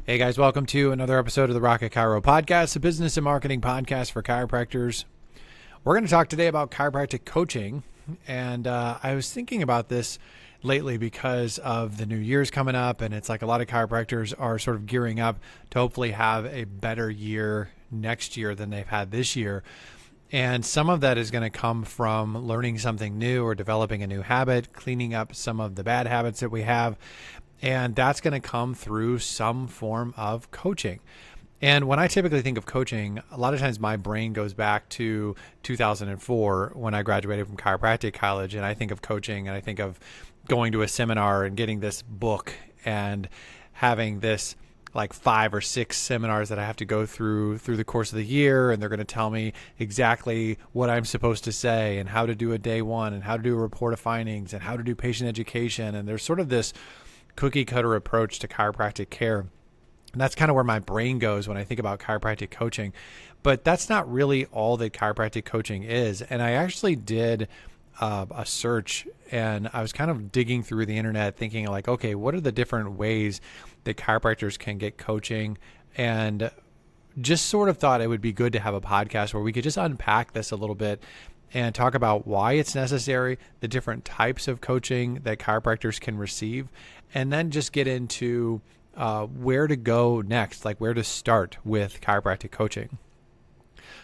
Hey guys, welcome to another episode of the Rocket Chiro Podcast, a business and marketing podcast for chiropractors. We're going to talk today about chiropractic coaching, and I was thinking about this lately because of the new year's coming up, and it's like a lot of chiropractors are sort of gearing up to hopefully have a better year next year than they've had this year. And some of that is going to come from learning something new or developing a new habit, cleaning up some of the bad habits that we have. And that's going to come through some form of coaching. And when I typically think of coaching, a lot of times my brain goes back to 2004 when I graduated from chiropractic college. And I think of coaching and I think of going to a seminar and getting this book and having this like 5 or 6 seminars that I have to go through the course of the year. And they're going to tell me exactly what I'm supposed to say and how to do a day one and how to do a report of findings and how to do patient education. And there's sort of this cookie cutter approach to chiropractic care. And that's kind of where my brain goes when I think about chiropractic coaching. But that's not really all that chiropractic coaching is. And I actually did a search and I was kind of digging through the internet thinking like, okay, what are the different ways that chiropractors can get coaching? And just sort of thought it would be good to have a podcast where we could just unpack this a little bit and talk about why it's necessary, the different types of coaching that chiropractors can receive, and then just get into where to go next, like where to start with chiropractic coaching.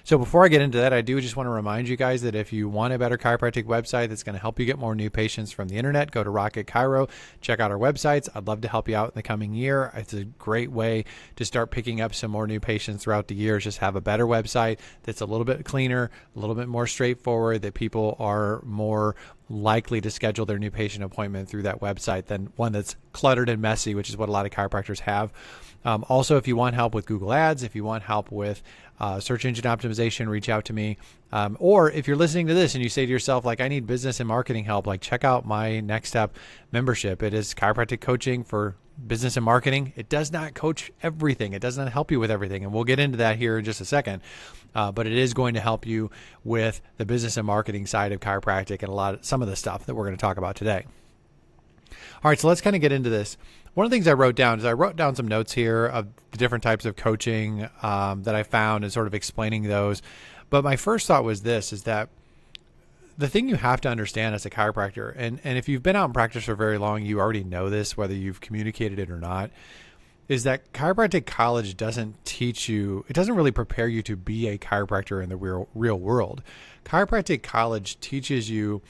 So before I get into that, I do just want to remind you guys that if you want a better chiropractic website that's going to help you get more new patients from the internet, go to Rocket Chiro, check out our websites. I'd love to help you out in the coming year. It's a great way to start picking up some more new patients throughout the year. Just have a better website that's a little bit cleaner, a little bit more straightforward, that people are more likely to schedule their new patient appointment through that website than one that's cluttered and messy, which is what a lot of chiropractors have. Also, if you want help with Google Ads, if you want help with search engine optimization, reach out to me. Or if you're listening to this and you say to yourself, like, I need business and marketing help, like check out my Next Step membership. It is chiropractic coaching for business and marketing. It does not coach everything. It does not help you with everything. And we'll get into that here in just a second. But it is going to help you with the business and marketing side of chiropractic and some of the stuff that we're going to talk about today. All right, so let's kind of get into this. One of the things I wrote down is I wrote down some notes here of the different types of coaching that I found and sort of explaining those. But my first thought was this, is that the thing you have to understand as a chiropractor, and if you've been out in practice for very long, you already know this, whether you've communicated it or not, is that chiropractic college doesn't teach you, it doesn't really prepare you to be a chiropractor in the real world. Chiropractic college teaches you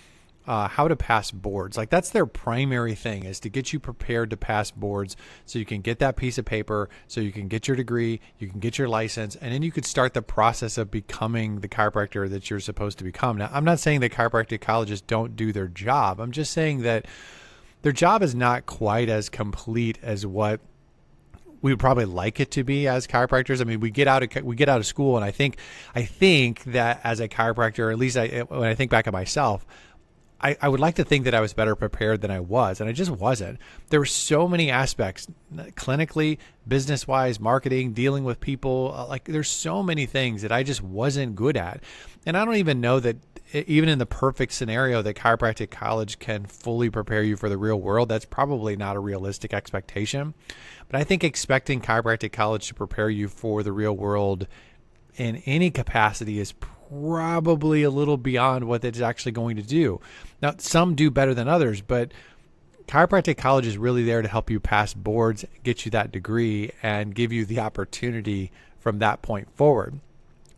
how to pass boards. Like that's their primary thing, is to get you prepared to pass boards so you can get that piece of paper, so you can get your degree, you can get your license, and then you could start the process of becoming the chiropractor that you're supposed to become. Now, I'm not saying that chiropractic colleges don't do their job. I'm just saying that their job is not quite as complete as what we would probably like it to be as chiropractors. I mean, we get out of school, and I think that as a chiropractor, at least when I think back at myself, I would like to think that I was better prepared than I was, and I just wasn't. There were so many aspects, clinically, business-wise, marketing, dealing with people. Like there's so many things that I just wasn't good at. And I don't even know that even in the perfect scenario that chiropractic college can fully prepare you for the real world. That's probably not a realistic expectation. But I think expecting chiropractic college to prepare you for the real world in any capacity is probably a little beyond what it's actually going to do. Now, some do better than others, but chiropractic college is really there to help you pass boards, get you that degree, and give you the opportunity from that point forward.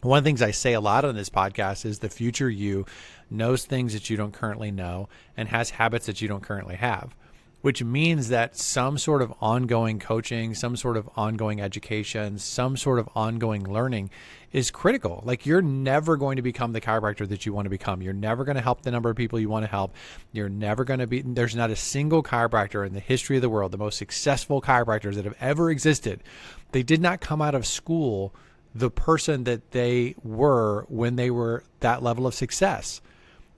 One of the things I say a lot on this podcast is the future you knows things that you don't currently know and has habits that you don't currently have, which means that some sort of ongoing coaching, some sort of ongoing education, some sort of ongoing learning is critical. Like you're never going to become the chiropractor that you want to become. You're never going to help the number of people you want to help. You're never going to be, there's not a single chiropractor in the history of the world, the most successful chiropractors that have ever existed. They did not come out of school the person that they were when they were that level of success.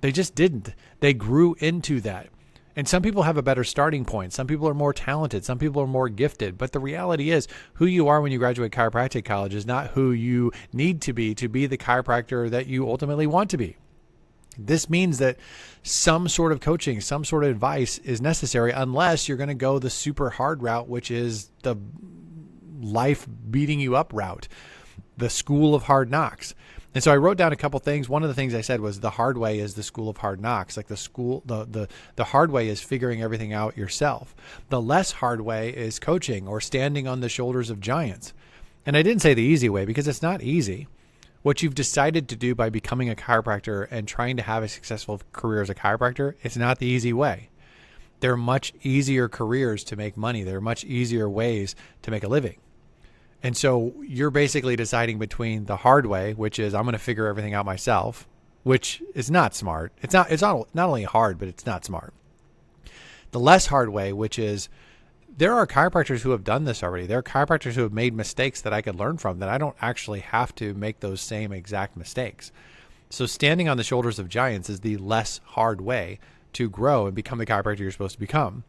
They just didn't. They grew into that. And some people have a better starting point. Some people are more talented. Some people are more gifted. But the reality is who you are when you graduate chiropractic college is not who you need to be the chiropractor that you ultimately want to be. This means that some sort of coaching, some sort of advice is necessary unless you're going to go the super hard route, which is the life beating you up route, the school of hard knocks. And so I wrote down a couple things. One of the things I said was the hard way is the school of hard knocks. Like the hard way is figuring everything out yourself. The less hard way is coaching or standing on the shoulders of giants. And I didn't say the easy way because it's not easy. What you've decided to do by becoming a chiropractor and trying to have a successful career as a chiropractor, it's not the easy way. There are much easier careers to make money. There are much easier ways to make a living. And so you're basically deciding between the hard way, which is I'm going to figure everything out myself, which is not smart. It's not only hard, but it's not smart. The less hard way, which is there are chiropractors who have done this already. There are chiropractors who have made mistakes that I could learn from, that I don't actually have to make those same exact mistakes. So standing on the shoulders of giants is the less hard way to grow and become the chiropractor you're supposed to become.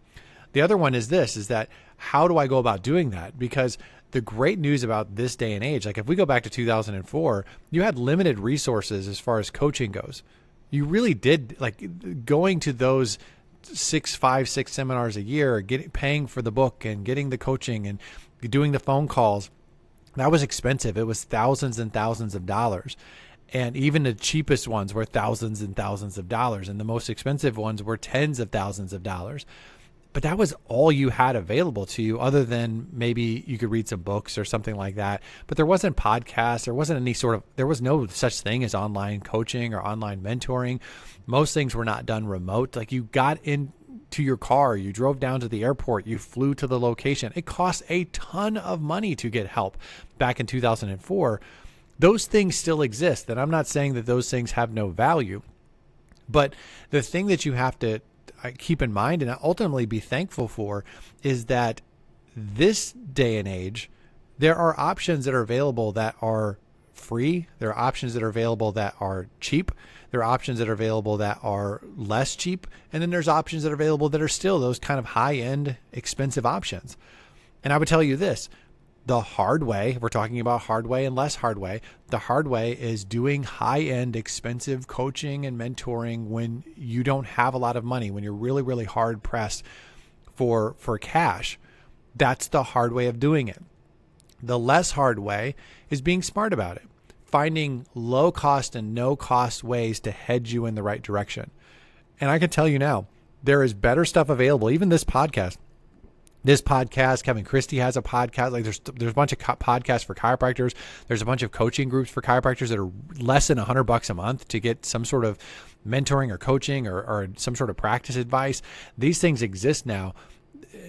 The other one is this, is that how do I go about doing that? Because the great news about this day and age, like if we go back to 2004, you had limited resources as far as coaching goes. You really did, like going to those 5, 6 seminars a year, paying for the book and getting the coaching and doing the phone calls. That was expensive. It was thousands and thousands of dollars. And even the cheapest ones were thousands and thousands of dollars. And the most expensive ones were tens of thousands of dollars. But that was all you had available to you, other than maybe you could read some books or something like that. But there wasn't podcasts. There was no such thing as online coaching or online mentoring. Most things were not done remote. Like you got into your car, you drove down to the airport, you flew to the location. It cost a ton of money to get help back in 2004. Those things still exist. And I'm not saying that those things have no value. But the thing that you have to keep in mind and ultimately be thankful for is that this day and age, there are options that are available that are free. There are options that are available that are cheap. There are options that are available that are less cheap. And then there's options that are available that are still those kind of high-end, expensive options. And I would tell you this, the hard way, we're talking about hard way and less hard way. The hard way is doing high-end, expensive coaching and mentoring when you don't have a lot of money, when you're really, really hard pressed for cash. That's the hard way of doing it. The less hard way is being smart about it, finding low cost and no cost ways to head you in the right direction. And I can tell you now, there is better stuff available. Even this podcast, Kevin Christie has a podcast. Like there's a bunch of podcasts for chiropractors. There's a bunch of coaching groups for chiropractors that are less than $100 a month to get some sort of mentoring or coaching or some sort of practice advice. These things exist now.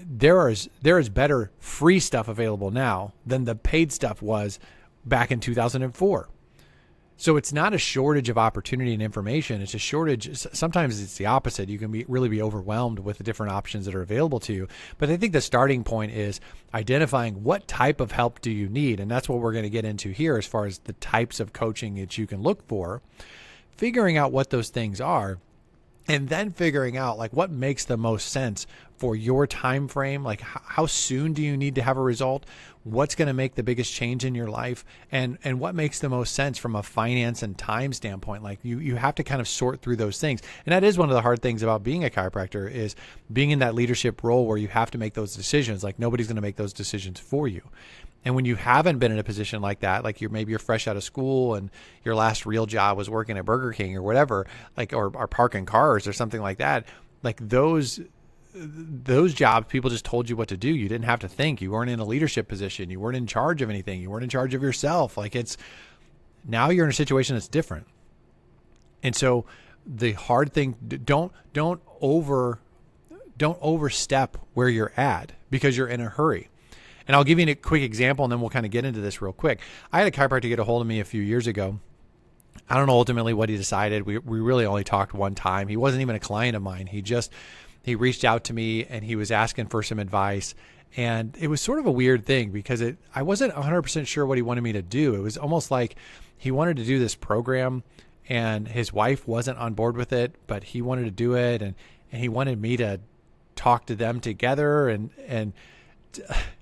There is better free stuff available now than the paid stuff was back in 2004. So it's not a shortage of opportunity and information. It's a shortage. Sometimes it's the opposite. You can really be overwhelmed with the different options that are available to you. But I think the starting point is identifying what type of help do you need. And that's what we're going to get into here as far as the types of coaching that you can look for, figuring out what those things are, and then figuring out like what makes the most sense for your time frame. Like how soon do you need to have a result? What's going to make the biggest change in your life, and what makes the most sense from a finance and time standpoint? Like you have to kind of sort through those things. And that is one of the hard things about being a chiropractor, is being in that leadership role where you have to make those decisions. Like nobody's going to make those decisions for you. And when you haven't been in a position like that, like you're fresh out of school and your last real job was working at Burger King or whatever, like or parking cars or something like that, like those jobs, people just told you what to do. You didn't have to think. You weren't in a leadership position. You weren't in charge of anything. You weren't in charge of yourself. Like now you're in a situation that's different. And so the hard thing, don't overstep where you're at because you're in a hurry. And I'll give you a quick example and then we'll kind of get into this real quick. I had a chiropractor get a hold of me a few years ago. I don't know ultimately what he decided. We really only talked one time. He wasn't even a client of mine. He reached out to me and he was asking for some advice. And it was sort of a weird thing because I wasn't 100% sure what he wanted me to do. It was almost like he wanted to do this program and his wife wasn't on board with it, but he wanted to do it. And he wanted me to talk to them together. And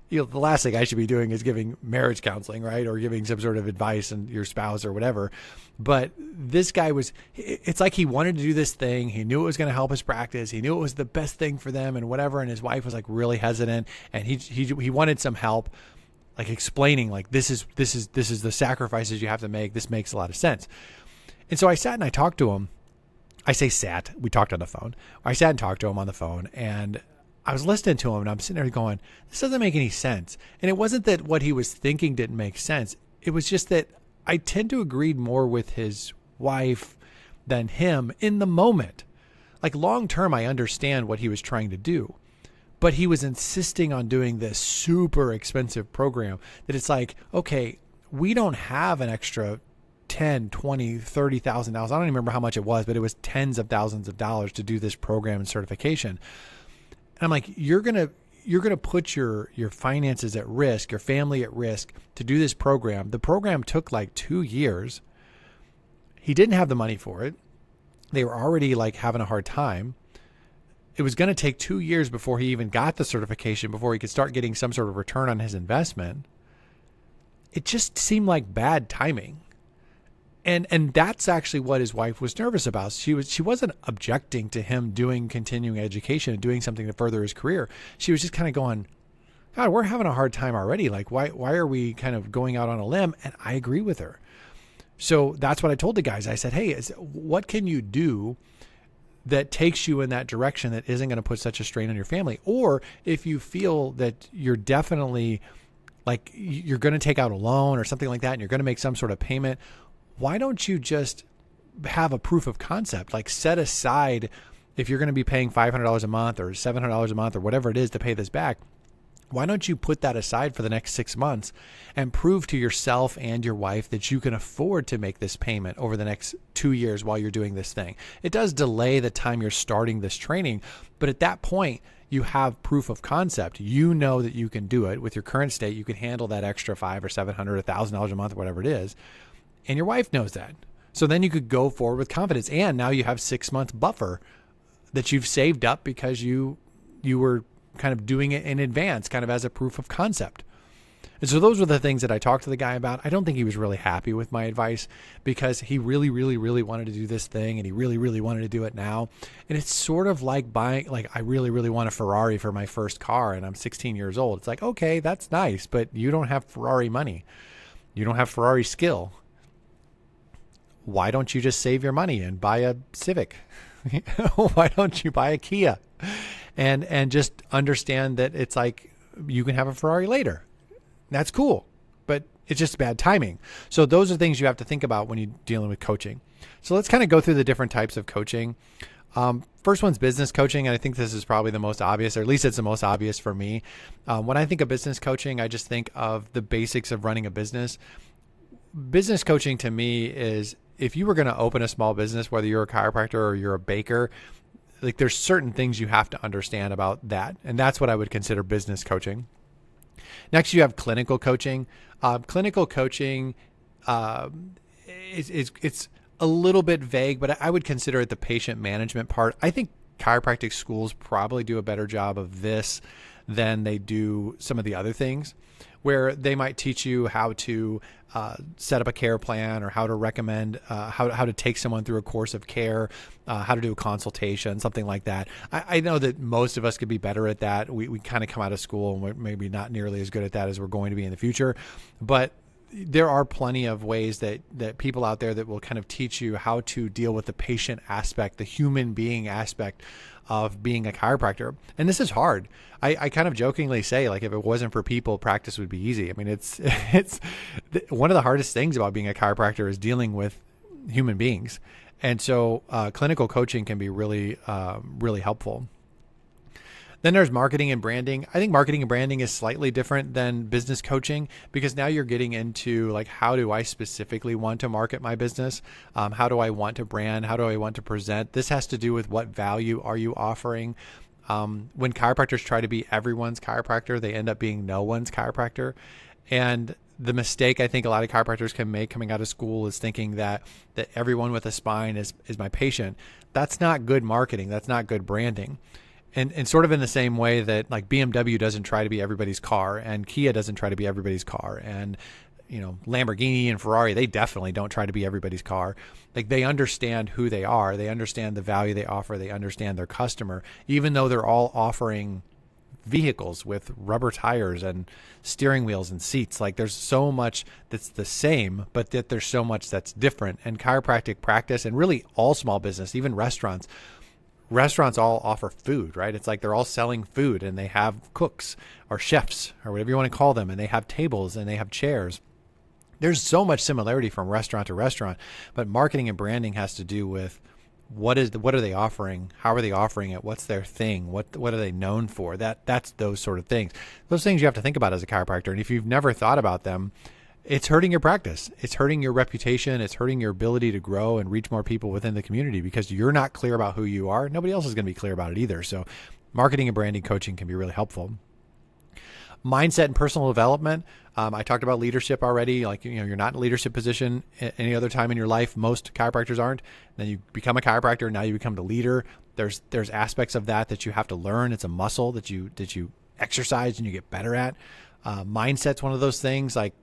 the last thing I should be doing is giving marriage counseling, right? Or giving some sort of advice on your spouse or whatever. But this guy it's like he wanted to do this thing. He knew it was going to help his practice. He knew it was the best thing for them and whatever. And his wife was like really hesitant and he wanted some help. like explaining like this is the sacrifices you have to make. This makes a lot of sense. And so I sat and I talked to him. We talked on the phone. I sat and talked to him on the phone, and I was listening to him, and I'm sitting there going, this doesn't make any sense. And it wasn't that what he was thinking didn't make sense. It was just that I tend to agree more with his wife than him in the moment. Like long term, I understand what he was trying to do, but he was insisting on doing this super expensive program that it's like, okay, we don't have an extra $10, $20, $30,000. I don't even remember how much it was, but it was tens of thousands of dollars to do this program and certification. And I'm like, you're going to put your finances at risk, your family at risk to do this program. The program took like 2 years. He didn't have the money for it. They were already like having a hard time. It was going to take 2 years before he even got the certification, before he could start getting some sort of return on his investment. It just seemed like bad timing. And that's actually what his wife was nervous about. She wasn't objecting to him doing continuing education and doing something to further his career. She was just kind of going, God, we're having a hard time already. Like, why are we kind of going out on a limb? And I agree with her. So that's what I told the guys. I said, hey, what can you do that takes you in that direction that isn't going to put such a strain on your family? Or if you feel that you're definitely like you're going to take out a loan or something like that, and you're going to make some sort of payment, why don't you just have a proof of concept? Like set aside, if you're going to be paying $500 a month or $700 a month or whatever it is to pay this back, why don't you put that aside for the next 6 months and prove to yourself and your wife that you can afford to make this payment over the next 2 years while you're doing this thing? It does delay the time you're starting this training, but at that point, you have proof of concept. You know that you can do it with your current state. You can handle that extra $500 or $700 or $1,000 a month, whatever it is. And your wife knows that. So then you could go forward with confidence. And now you have 6 months buffer that you've saved up because you were kind of doing it in advance, kind of as a proof of concept. And so those were the things that I talked to the guy about. I don't think he was really happy with my advice because he really, really, really wanted to do this thing, and he really, really wanted to do it now. And it's sort of like buying, like I really, really want a Ferrari for my first car and I'm 16 years old. It's like, okay, that's nice, but you don't have Ferrari money. You don't have Ferrari skill. Why don't you just save your money and buy a Civic? Why don't you buy a Kia? And just understand that it's like you can have a Ferrari later. That's cool, but it's just bad timing. So those are things you have to think about when you're dealing with coaching. So let's kind of go through the different types of coaching. First one's business coaching. And I think this is probably the most obvious, or at least it's the most obvious for me. When I think of business coaching, I just think of the basics of running a business. Business coaching to me is if you were going to open a small business, whether you're a chiropractor or you're a baker, like there's certain things you have to understand about that. And that's what I would consider business coaching. Next, you have clinical coaching. Clinical coaching it's a little bit vague, but I would consider it the patient management part. I think chiropractic schools probably do a better job of this than they do some of the other things, where they might teach you how to set up a care plan or how to recommend, how to take someone through a course of care, how to do a consultation, something like that. I know that most of us could be better at that. We kind of come out of school and we're maybe not nearly as good at that as we're going to be in the future. But there are plenty of ways that people out there that will kind of teach you how to deal with the patient aspect, the human being aspect of being a chiropractor. And this is hard. I kind of jokingly say, like, if it wasn't for people, practice would be easy. I mean, it's one of the hardest things about being a chiropractor is dealing with human beings. And so clinical coaching can be really, really helpful. Then there's marketing and branding. I think marketing and branding is slightly different than business coaching because now you're getting into like, how do I specifically want to market my business? How do I want to brand? How do I want to present? This has to do with what value are you offering? When chiropractors try to be everyone's chiropractor, they end up being no one's chiropractor. And the mistake I think a lot of chiropractors can make coming out of school is thinking that everyone with a spine is my patient. That's not good marketing. That's not good branding. And sort of in the same way that like BMW doesn't try to be everybody's car and Kia doesn't try to be everybody's car and, you know, Lamborghini and Ferrari, they definitely don't try to be everybody's car. Like they understand who they are. They understand the value they offer. They understand their customer, even though they're all offering vehicles with rubber tires and steering wheels and seats. Like there's so much that's the same, but that there's so much that's different. And chiropractic practice, and really all small business, even restaurants all offer food, right? It's like they're all selling food, and they have cooks or chefs or whatever you want to call them, and they have tables and they have chairs. There's so much similarity from restaurant to restaurant, but marketing and branding has to do with what are they offering? How are they offering it? What's their thing? What are they known for? That's those sort of things. Those things you have to think about as a chiropractor. And if you've never thought about them, it's hurting your practice. It's hurting your reputation. It's hurting your ability to grow and reach more people within the community because you're not clear about who you are. Nobody else is going to be clear about it either. So marketing and branding coaching can be really helpful. Mindset and personal development. I talked about leadership already. Like, you're not in a leadership position any other time in your life. Most chiropractors aren't. Then you become a chiropractor. Now you become the leader. There's aspects of that you have to learn. It's a muscle that you exercise and you get better at. Mindset's one of those things. Like,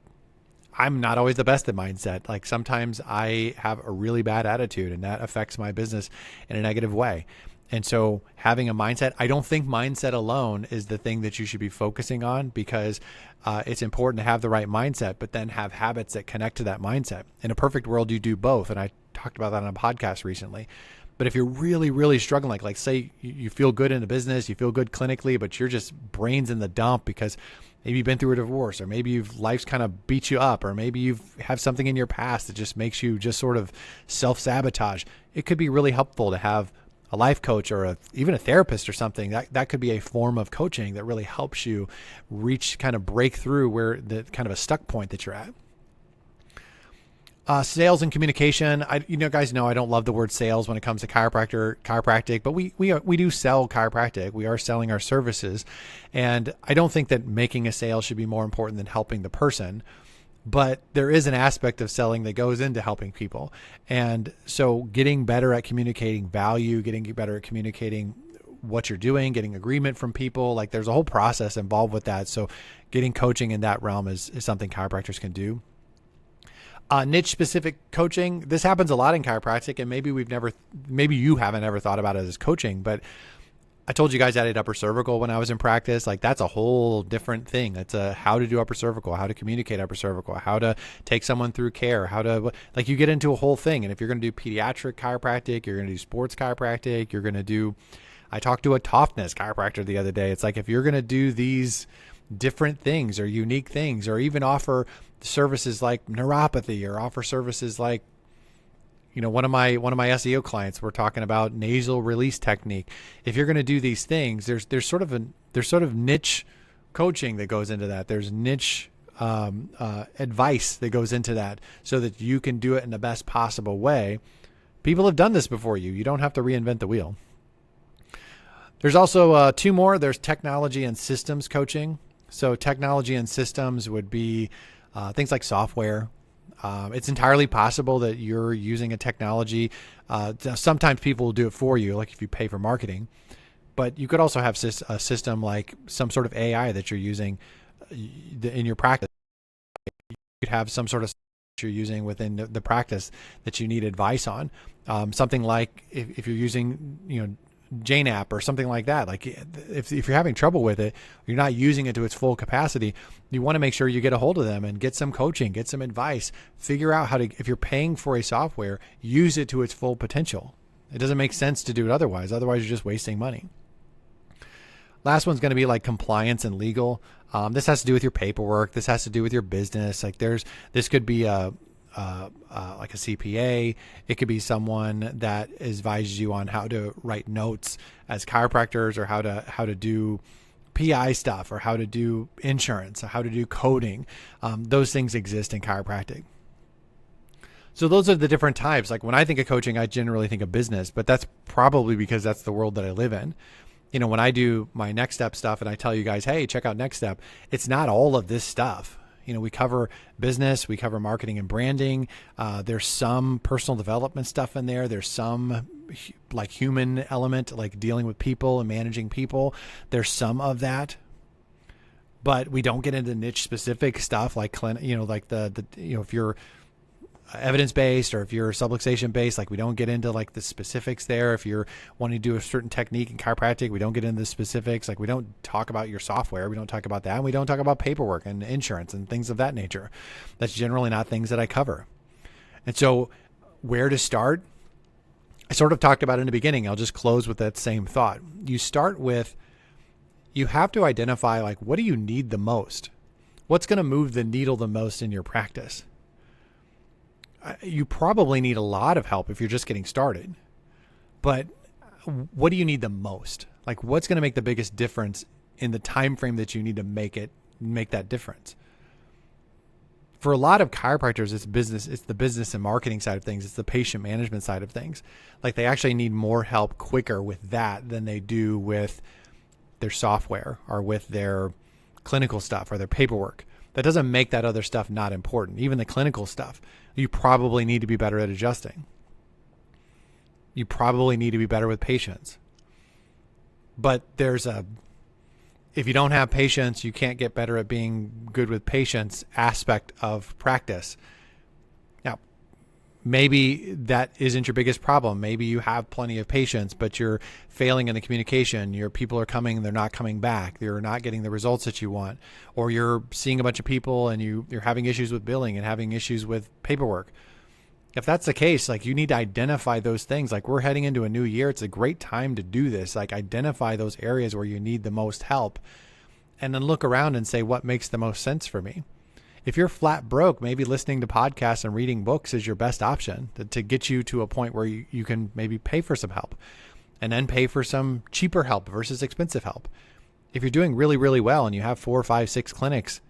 I'm not always the best at mindset. Like sometimes I have a really bad attitude and that affects my business in a negative way. And so having a mindset, I don't think mindset alone is the thing that you should be focusing on, because it's important to have the right mindset, but then have habits that connect to that mindset. In a perfect world, you do both. And I talked about that on a podcast recently. But if you're really, really struggling, like say you feel good in the business, you feel good clinically, but you're just brains in the dump because maybe you've been through a divorce, or maybe life's kind of beat you up, or maybe you have something in your past that just makes you just sort of self-sabotage. It could be really helpful to have a life coach or even a therapist or something. That could be a form of coaching that really helps you break through where the kind of a stuck point that you're at. Sales and communication. Guys know I don't love the word sales when it comes to chiropractic, but we do sell chiropractic. We are selling our services, and I don't think that making a sale should be more important than helping the person. But there is an aspect of selling that goes into helping people. And so getting better at communicating value, getting better at communicating what you're doing, getting agreement from people, like there's a whole process involved with that. So getting coaching in that realm is something chiropractors can do. Niche specific coaching. This happens a lot in chiropractic, and maybe you haven't ever thought about it as coaching, but I told you guys I did upper cervical when I was in practice. Like that's a whole different thing. That's how to do upper cervical, how to communicate upper cervical, how to take someone through care, you get into a whole thing. And if you're going to do pediatric chiropractic, you're going to do sports chiropractic, I talked to a toughness chiropractor the other day. It's like, if you're going to do these different things or unique things, or even offer services like neuropathy, or offer services like, one of my SEO clients, we're talking about nasal release technique. If you're going to do these things, there's sort of niche coaching that goes into that. There's niche advice that goes into that, so that you can do it in the best possible way. People have done this before you. You don't have to reinvent the wheel. There's also two more. There's technology and systems coaching. So technology and systems would be things like software. It's entirely possible that you're using a technology. Sometimes people will do it for you, like if you pay for marketing. But you could also have a system like some sort of AI that you're using in your practice. You could have some sort of that you're using within the practice that you need advice on. Something like if you're using, JNAP or something like that. Like if you're having trouble with it, you're not using it to its full capacity, you want to make sure you get a hold of them and get some coaching, get some advice, figure out how to, if you're paying for a software, use it to its full potential. It doesn't make sense to do it otherwise. Otherwise, you're just wasting money. Last one's going to be like compliance and legal. This has to do with your paperwork. This has to do with your business. Like this could be like a CPA. It could be someone that advises you on how to write notes as chiropractors, or how to do PI stuff, or how to do insurance, or how to do coding. Those things exist in chiropractic. So those are the different types. Like when I think of coaching, I generally think of business, but that's probably because that's the world that I live in. When I do my Next Step stuff and I tell you guys, hey, check out Next Step, it's not all of this stuff. We cover business, we cover marketing and branding. There's some personal development stuff in there. There's some like human element, like dealing with people and managing people. There's some of that, but we don't get into niche specific stuff like, like if you're evidence-based, or if you're subluxation-based, like we don't get into like the specifics there. If you're wanting to do a certain technique in chiropractic, we don't get into the specifics. Like we don't talk about your software. We don't talk about that. And we don't talk about paperwork and insurance and things of that nature. That's generally not things that I cover. And so where to start? I sort of talked about it in the beginning. I'll just close with that same thought. You start with, you have to identify like, what do you need the most? What's going to move the needle the most in your practice? You probably need a lot of help if you're just getting started, but what do you need the most? Like what's going to make the biggest difference in the time frame that you need to make that difference? For a lot of chiropractors, it's the business and marketing side of things. It's the patient management side of things. Like they actually need more help quicker with that than they do with their software or with their clinical stuff or their paperwork. That doesn't make that other stuff not important. Even the clinical stuff, you probably need to be better at adjusting. You probably need to be better with patients. But if you don't have patients, you can't get better at being good with patients aspect of practice. Now, maybe that isn't your biggest problem. Maybe you have plenty of patients, but you're failing in the communication. Your people are coming, they're not coming back. You're not getting the results that you want. Or you're seeing a bunch of people and you're having issues with billing and having issues with paperwork. If that's the case, like you need to identify those things. Like we're heading into a new year. It's a great time to do this. Like identify those areas where you need the most help and then look around and say, what makes the most sense for me? If you're flat broke, maybe listening to podcasts and reading books is your best option to get you to a point where you can maybe pay for some help and then pay for some cheaper help versus expensive help. If you're doing really, really well and you have 4, 5, 6 clinics,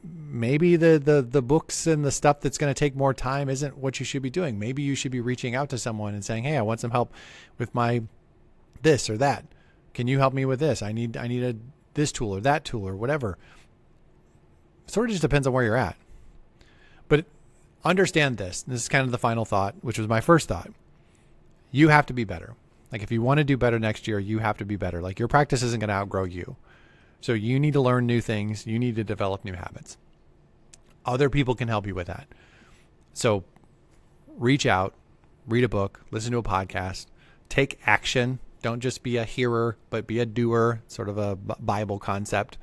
maybe the books and the stuff that's going to take more time isn't what you should be doing. Maybe you should be reaching out to someone and saying, hey, I want some help with my this or that. Can you help me with this? I need this tool or that tool or whatever. Sort of just depends on where you're at. But understand this. This is kind of the final thought, which was my first thought. You have to be better. Like if you want to do better next year, you have to be better. Like your practice isn't going to outgrow you. So you need to learn new things. You need to develop new habits. Other people can help you with that. So reach out, read a book, listen to a podcast, take action. Don't just be a hearer, but be a doer, sort of a Bible concept.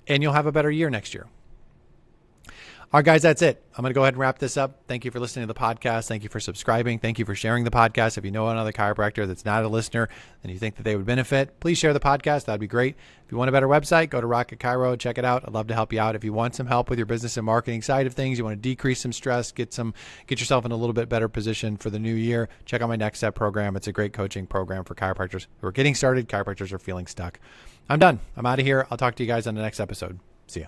And you'll have a better year next year. All right, guys, that's it. I'm going to go ahead and wrap this up. Thank you for listening to the podcast. Thank you for subscribing. Thank you for sharing the podcast. If you know another chiropractor that's not a listener and you think that they would benefit, please share the podcast. That'd be great. If you want a better website, go to Rocket Chiro. Check it out. I'd love to help you out. If you want some help with your business and marketing side of things, you want to decrease some stress, get yourself in a little bit better position for the new year, check out my Next Step program. It's a great coaching program for chiropractors who are getting started. Chiropractors are feeling stuck. I'm done. I'm out of here. I'll talk to you guys on the next episode. See ya.